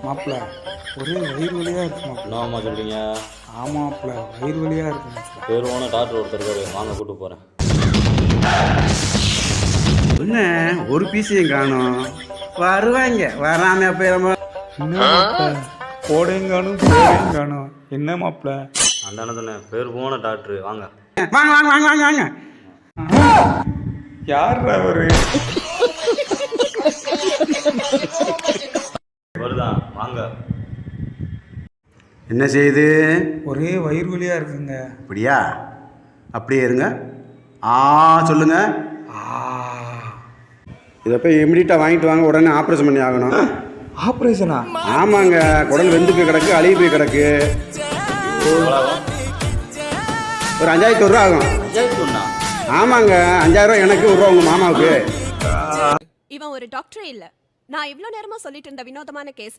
மாப்பிள்ள ஒரே வயிறு வலியா இருக்கு மாப்பிள்ள. என்னம்மா சொல்றீங்க? ஆமாப்பிள்ள வயிறு வலியா இருக்கு மாப்பிள்ள. பேருவான டாக்டர் ஒருத்தர் இருக்காரு, வாங்க கூட்டு போறேன். என்ன ஒரு பீஸையும் காணும், வருவாங்க வராம போயிடாம. என்ன மாப்பிள்ள போடையும் காணும் என்ன மாப்பிள்ள? அந்த தானே பேர் போன டாக்டர், வாங்க. வாங்க வாங்க வாங்க வாங்க வாங்க. யார் அவரு? வருதான், வாங்க. என்ன செய்யுது? ஒரே வயிறு வலியா இருக்குங்க. அப்படியா? அப்படியே இருங்க. சொல்லுங்க. இதை போய் இமிடியட்டாக வாங்கிட்டு வாங்க, உடனே ஆப்ரேஷன் பண்ணி ஆகணும். ஆப்ரேஷனா? ஆமாங்க, குடல் வெந்து போய் கிடக்கு, அழுகி போய் கிடக்கு. ஒரு 5000 ரூபா ஆகும். ஆமாங்க, 5000 ரூபா எனக்கு, 1 ரூபா உங்க மாமாவுக்கு. இவன் ஒரு டாக்டரே இல்ல. நான் இவ்ளோ நேரமா சொல்லிட்டு இருந்த வினோதமான கேஸ்